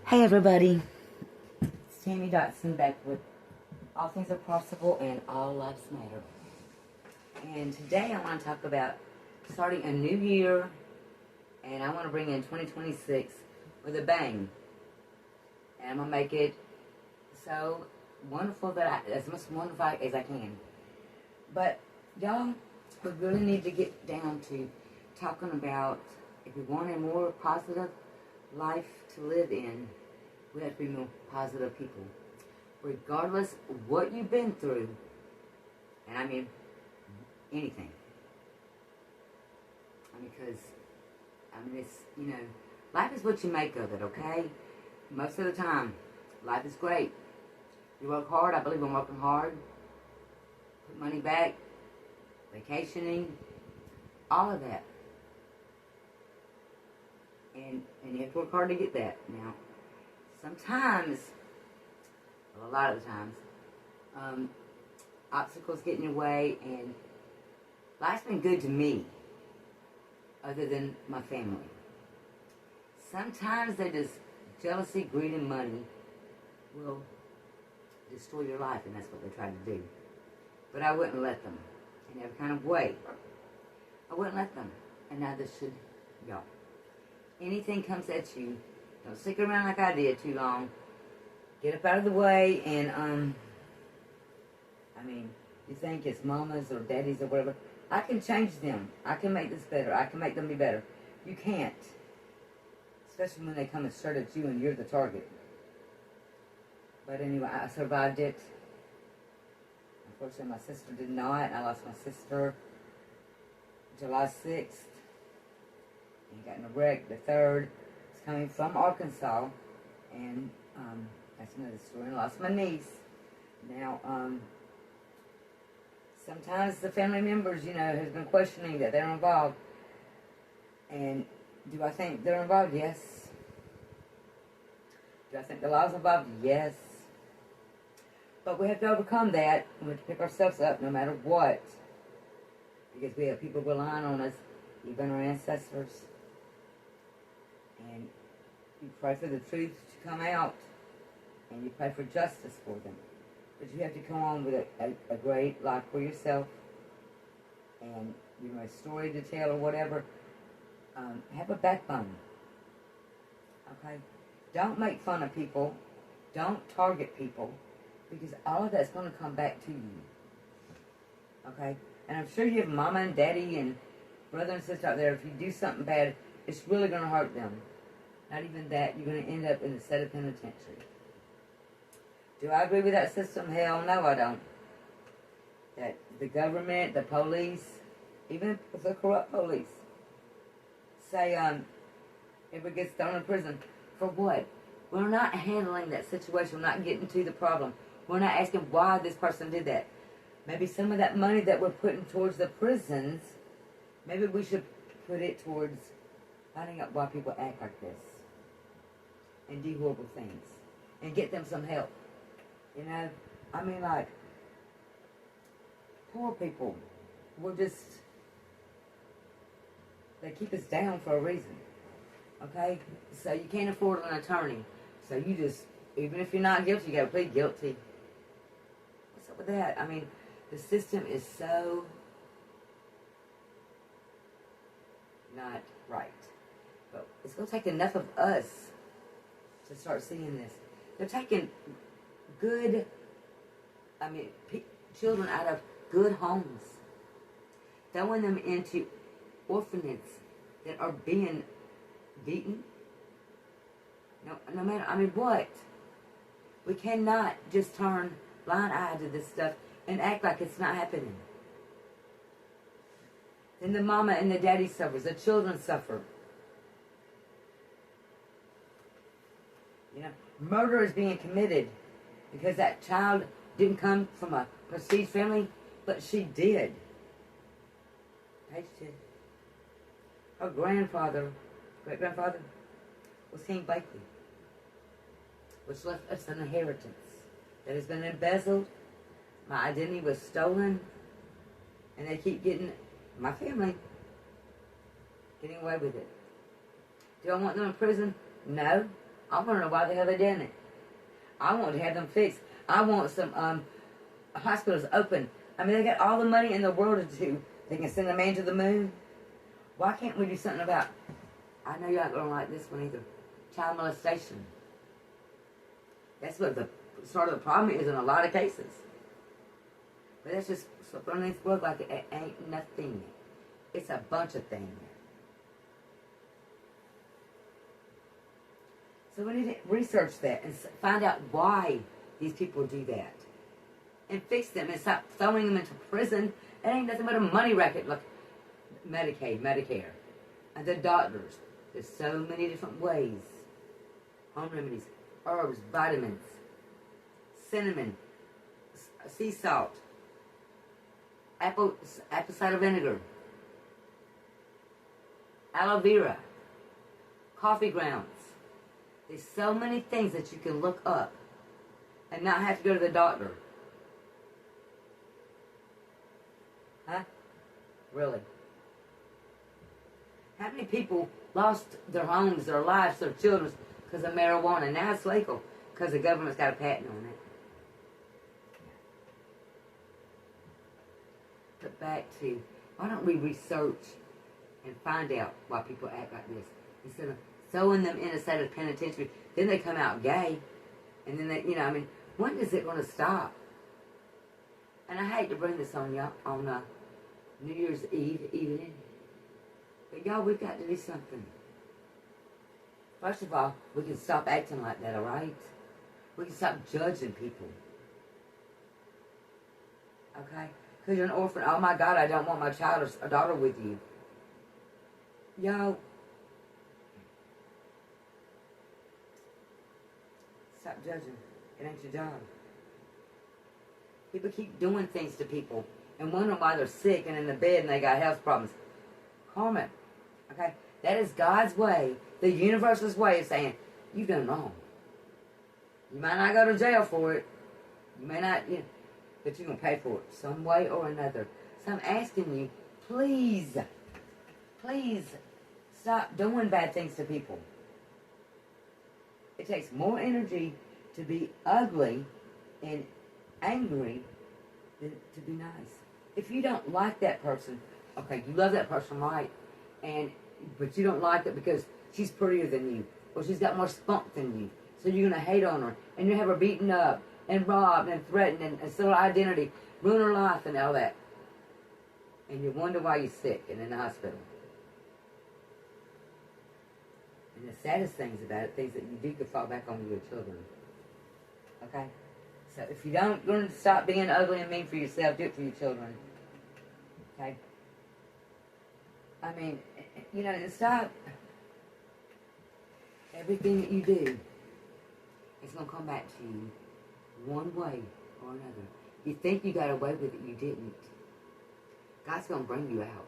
Hey everybody, it's Tammy Dotson back with All Things Are Possible and All Lives Matter. And today I want to talk about starting a new year, and I want to bring in 2026 with a bang. And I'm going to make it so wonderful that as much wonderful as I can. But y'all, we really need to get down to talking about if we want a more positive life to live in, we have to be more positive people. Regardless of what you've been through, and I mean anything. Because, it's, life is what you make of it, okay? Most of the time, life is great. You work hard, I believe in working hard. Put money back, vacationing, all of that. And you have to work hard to get that. Now, sometimes, well, a lot of the times, obstacles get in your way, and life's been good to me, other than my family. Sometimes they just, jealousy, greed, and money will destroy your life, and that's what they try to do. But I wouldn't let them, in every kind of way. I wouldn't let them, and neither should y'all. Anything comes at you, don't stick around like I did too long. Get up out of the way, and, you think it's mamas or daddies or whatever. I can change them. I can make this better. I can make them be better. You can't. Especially when they come and start at you and you're the target. But anyway, I survived it. Unfortunately, my sister did not. I lost my sister July 6th. And got in a wreck. The third is coming from Arkansas. And that's another story. And I lost my niece. Now, sometimes the family members, has been questioning that they're involved. And do I think they're involved? Yes. Do I think the law's involved? Yes. But we have to overcome that. We have to pick ourselves up no matter what. Because we have people relying on us, even our ancestors. And you pray for the truth to come out. And you pray for justice for them. But you have to come on with a great life for yourself. And a story to tell or whatever. Have a backbone. Okay? Don't make fun of people. Don't target people. Because all of that's going to come back to you. Okay? And I'm sure you have mama and daddy and brother and sister out there. If you do something bad, it's really going to hurt them. Not even that. You're going to end up in a set of penitentiary. Do I agree with that system? Hell no, I don't. That the government, the police, even the corrupt police, say, everybody gets thrown in prison. For what? We're not handling that situation. We're not getting to the problem. We're not asking why this person did that. Maybe some of that money that we're putting towards the prisons, maybe we should put it towards finding out why people act like this and do horrible things and get them some help. Poor people, they keep us down for a reason, okay? So you can't afford an attorney. So you just, even if you're not guilty, you gotta plead guilty. What's up with that? The system is so not right. But it's gonna take enough of us to start seeing this. They're taking good, children out of good homes, throwing them into orphanages that are being beaten. No matter, what? We cannot just turn blind eye to this stuff and act like it's not happening. Then the mama and the daddy suffers, the children suffer. Murder is being committed because that child didn't come from a prestige family, but she did. Paige did. Her grandfather, great-grandfather, was King Blakely, which left us an inheritance that has been embezzled. My identity was stolen, and they keep getting, my family, getting away with it. Do I want them in prison? No. I want to know why the hell they done it. I want to have them fixed. I want some hospitals open. I mean, they got all the money in the world to do. They can send a man to the moon. Why can't we do something about, I know you're not going to like this one either, child molestation. That's what the sort of the problem is in a lot of cases. But that's just something on this world like it ain't nothing. It's a bunch of things. So we need to research that and find out why these people do that. And fix them and stop throwing them into prison. It ain't nothing but a money racket. Look, Medicaid, Medicare, and the doctors. There's so many different ways. Home remedies, herbs, vitamins, cinnamon, sea salt, apple cider vinegar, aloe vera, coffee grounds. There's so many things that you can look up and not have to go to the doctor. Huh? Really? How many people lost their homes, their lives, their children because of marijuana? Now it's legal because the government's got a patent on it. But back to, why don't we research and find out why people act like this instead of throwing them in a state of penitentiary? Then they come out gay, and then they, I mean, when is it going to stop? And I hate to bring this on y'all on New Year's Eve evening. But y'all, we've got to do something. First of all, we can stop acting like that, alright? We can stop judging people. Okay? Because you're an orphan. Oh my God, I don't want my child or a daughter with you. Y'all, stop judging. It ain't your job. People keep doing things to people and wondering why they're sick and in the bed and they got health problems. Karma. Okay? That is God's way, the universe's way of saying, you've done wrong. You might not go to jail for it. You may not, but you're going to pay for it some way or another. So I'm asking you, please, please stop doing bad things to people. It takes more energy to be ugly and angry than to be nice. If you don't like that person, okay, you love that person, right? But you don't like it because she's prettier than you, or she's got more spunk than you. So you're going to hate on her, and you have her beaten up, and robbed, and threatened, and steal her identity, ruin her life, and all that. And you wonder why you're sick and in the hospital. And the saddest things about it, things that you do could fall back on your children. Okay? So if you don't going to stop being ugly and mean for yourself, do it for your children. Okay? I mean, and stop. Everything that you do, it's going to come back to you one way or another. You think you got away with it, you didn't. God's going to bring you out.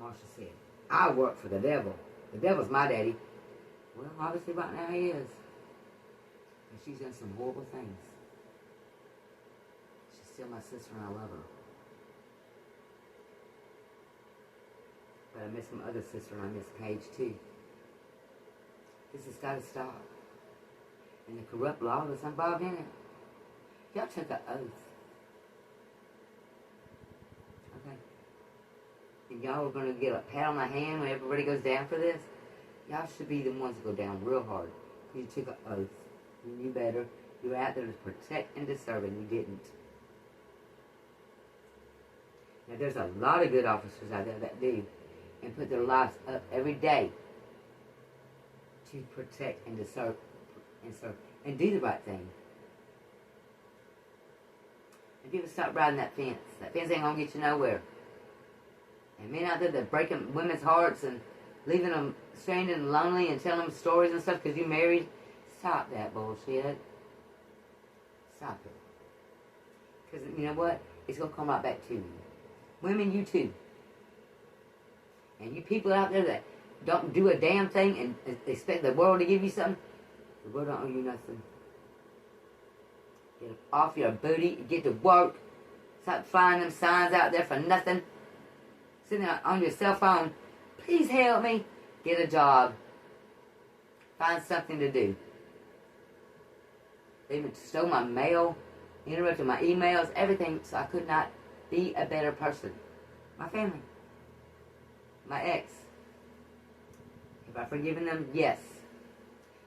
Marsha said, I work for the devil. The devil's my daddy. Well, obviously right now he is. And she's done some horrible things. She's still my sister and I love her. But I miss my other sister and I miss Paige too. This has got to stop. And the corrupt law that's involved in it. Y'all took an oath. Okay? And y'all are going to get a pat on the hand when everybody goes down for this. Y'all should be the ones that go down real hard. Because you took an oath. You knew better. You were out there to protect and to serve, and you didn't. Now, there's a lot of good officers out there that do and put their lives up every day to protect and to serve and do the right thing. And people stop riding that fence. That fence ain't gonna get you nowhere. And men out there that breaking women's hearts and leaving them stranded and lonely and telling them stories and stuff because you married. Stop that bullshit. Stop it. Because you know what? It's gonna come right back to you. Women, you too. And you people out there that don't do a damn thing and expect the world to give you something, the world don't owe you nothing. Get off your booty, get to work. Stop flying them signs out there for nothing. Sitting there on your cell phone, please help me. Get a job. find something to do. They even stole my mail, interrupted my emails, everything, so I could not be a better person. My family. My ex. Have I forgiven them? Yes.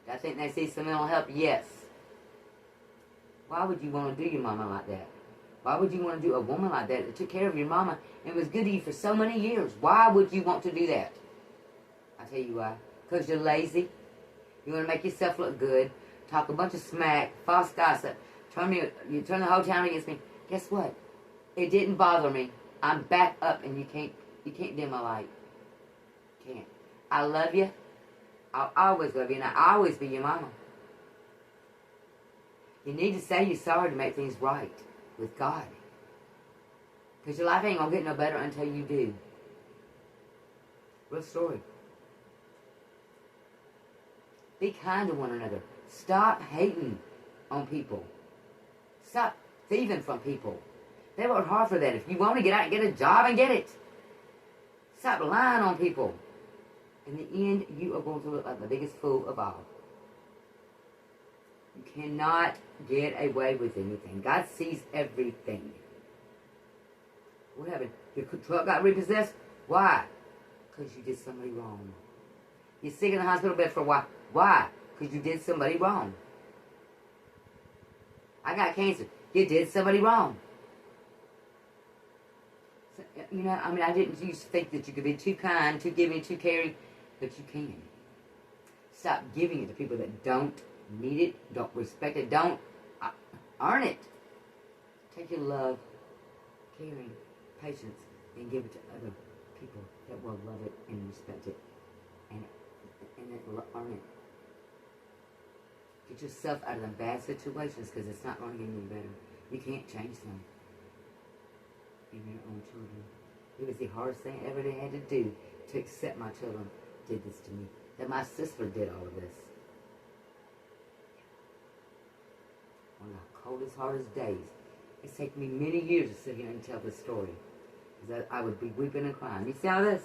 Do I think they see some mental help? Yes. Why would you want to do your mama like that? Why would you want to do a woman like that took care of your mama and was good to you for so many years? Why would you want to do that? I'll tell you why. Because you're lazy. You want to make yourself look good. Talk a bunch of smack. False gossip. You turn the whole town against me. Guess what? It didn't bother me. I'm back up and you can't dim my light. Can't. I love you. I'll always love you and I'll always be your mama. You need to say you're sorry to make things right with God. Because your life ain't going to get no better until you do. Real story. Be kind to one another. Stop hating on people. Stop thieving from people. They work hard for that. If you want to get out and get a job and get it. Stop lying on people. In the end, you are going to look like the biggest fool of all. You cannot get away with anything. God sees everything. What happened? Your truck got repossessed? Why? Because you did somebody wrong. You're sick in the hospital bed for a while. Why? Because you did somebody wrong. I got cancer. You did somebody wrong. So, I didn't used to think that you could be too kind, too giving, too caring, but you can. Stop giving it to people that don't need it, don't respect it, don't earn it. Take your love, caring, patience, and give it to other people that will love it and respect it, and that will earn it. Get yourself out of them bad situations because it's not going to get any better. You can't change them. Even your own children. It was the hardest thing ever they had to do to accept my children did this to me. That my sister did all of this. One of the coldest, hardest days. It's taken me many years to sit here and tell this story. Because I would be weeping and crying. You see all this?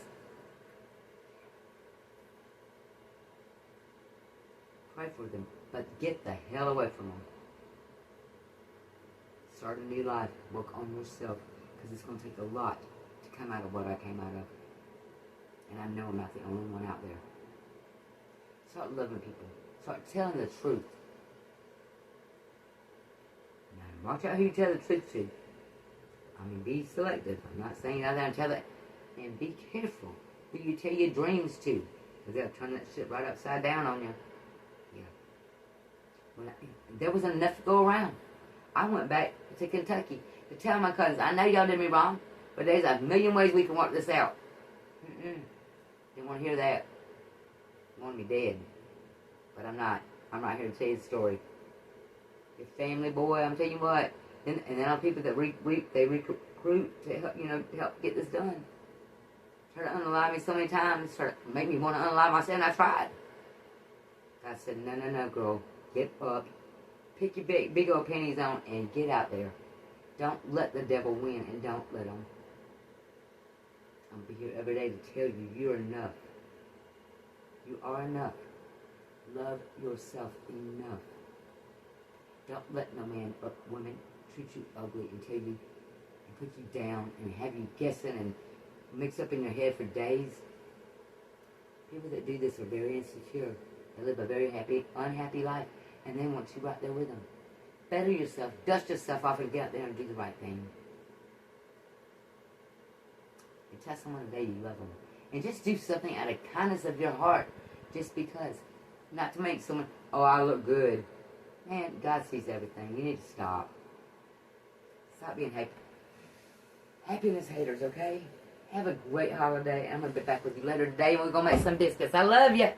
Pray for them. But get the hell away from them. Start a new life. Work on yourself. Because it's going to take a lot to come out of what I came out of. And I know I'm not the only one out there. Start loving people. Start telling the truth. Now, watch out who you tell the truth to. Be selective. I'm not saying out there and tell it. And be careful who you tell your dreams to. Because they'll turn that shit right upside down on you. Yeah. Well, there was enough to go around. I went back to Kentucky to tell my cousins, I know y'all did me wrong, but there's a million ways we can work this out. Didn't want to hear that. Want me dead. But I'm not. I'm right here to tell you the story. Your family, boy, I'm telling you what. And then all people that recruit to help, to help get this done. Try to unalive me so many times. Try to make me want to unalive myself, and I tried. God said, no, girl. Get up. Pick your big old panties on and get out there. Don't let the devil win, and don't let him. I'll be here every day to tell you you're enough. You are enough. Love yourself enough. Don't let no man or woman treat you ugly and tell you and put you down and have you guessing and mix up in your head for days. People that do this are very insecure. They live a very unhappy life, and they want you right there with them. Better yourself, dust yourself off, and get out there and do the right thing. And tell someone today you love them. And just do something out of kindness of your heart, just because. Not to make someone, oh, I look good. Man, God sees everything. You need to stop. Stop being happiness haters, okay? Have a great holiday. I'm going to be back with you later today, and we're going to make some biscuits. I love you.